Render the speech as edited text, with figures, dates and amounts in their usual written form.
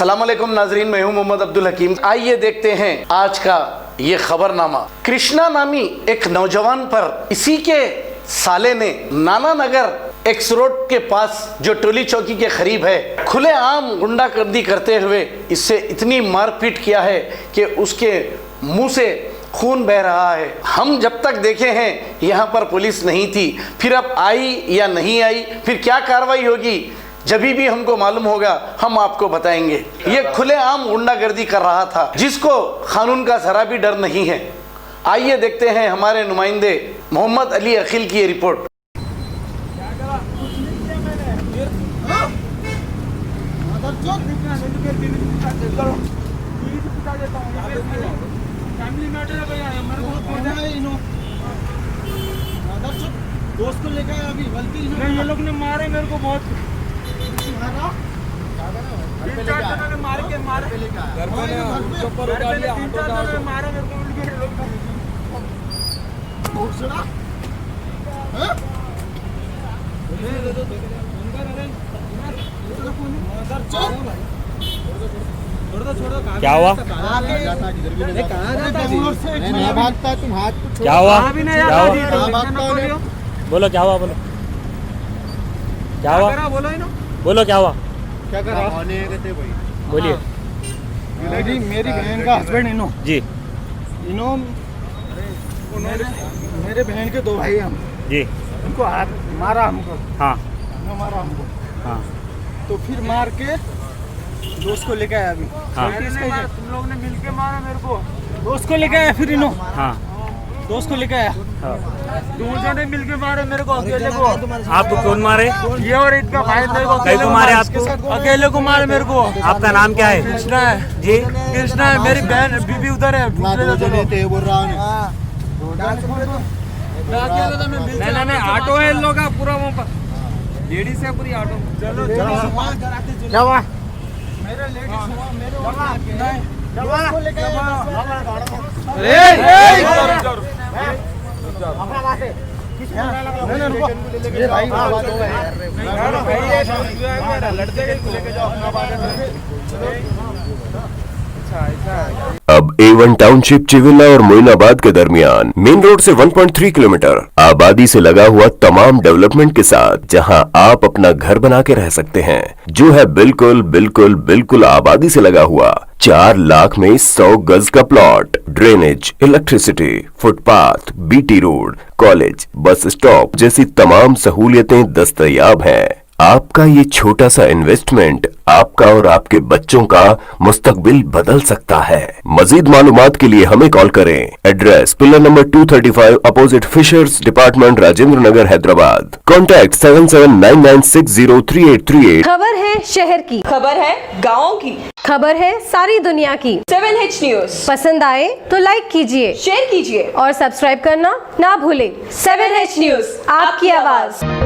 अस्सलाम वालेकुम नाजरीन, मैं हूं मोहम्मद अब्दुल हकीम। आइए देखते हैं आज का ये खबरनामा। कृष्णा नामी एक नौजवान पर इसी के साले ने नाना नगर एक्स रोड के पास जो टोली चौकी के करीब है खुलेआम गुंडागर्दी करते हुए इससे इतनी मारपीट किया है कि उसके मुंह से खून बह रहा है। हम जब तक देखे हैं यहाँ पर पुलिस नहीं थी, फिर अब आई या नहीं आई, फिर क्या कार्रवाई होगी, जब भी हमको मालूम होगा हम आपको बताएंगे। ये खुलेआम गुंडागर्दी कर रहा था जिसको कानून का जरा भी डर नहीं है। आइए देखते हैं हमारे नुमाइंदे मोहम्मद अली अखिल की रिपोर्ट। दोस्त को लेकर अभी गलती नहीं, ये लोग ने मारे मेरे को बहुत। तीन चार जनों ने मार के मारे मेरे क्या हुआ? भागता तुम हाथ क्या हुआ? बोलो क्या हुआ? बोलो क्या हुआ? बोलो क्या हुआ? क्या कर रहा? बोलिए। मेरी बहन का हस्बैंड इनो जी। इनो मेरे बहन के दो भाई हम जी। उनको हाथ मारा हमको। हाँ मारा हमको। हाँ तो फिर मार के दोस्त को लेके आया अभी। हाँ तुम लोग ने मिलके मारा मेरे को। दोस्त को लेके आया फिर इनो हाँ दोस्त को लेके आया। दूसरों ने मिलके मारे मेरे को, अकेले को। आपको कौन मारे? ये और इनका भाई मेरे को कई को मारे आपको? अकेले को मारे मेरे को। आपका नाम क्या है? कृष्णा है जी। कृष्णा है। मेरी बहन बीबी उधर है। बोल रहा हूँ नहीं, ऑटो है इन लोग का पूरा, वहाँ पर लेडीज है पूरी ऑटो। चलो क्या हुआ? मेरे लेडीज हुआ मेरे दोस्त को लेके अब A1 टाउनशिप चिविला और मोइनाबाद के दरमियान मेन रोड से 1.3 किलोमीटर आबादी से लगा हुआ तमाम डेवलपमेंट के साथ जहां आप अपना घर बना के रह सकते हैं, जो है बिल्कुल बिल्कुल बिल्कुल आबादी से लगा हुआ। 4 लाख में 100 गज का plot, drainage, electricity, footpath, BT road, college, bus stop जैसी तमाम सहूलियतें दस्तयाब हैं। आपका ये छोटा सा इन्वेस्टमेंट आपका और आपके बच्चों का मुस्तकबिल बदल सकता है। मजीद मालूमात के लिए हमें कॉल करें। Address pillar number 235 opposite fishers department, Rajendra Nagar, Hyderabad. Contact 7799603838। खबर है शहर की, खबर है गाँव की, खबर है सारी दुनिया की। 7H न्यूज पसंद आए तो लाइक कीजिए, शेयर कीजिए और सब्सक्राइब करना ना भूले। 7H न्यूज, आपकी आवाज।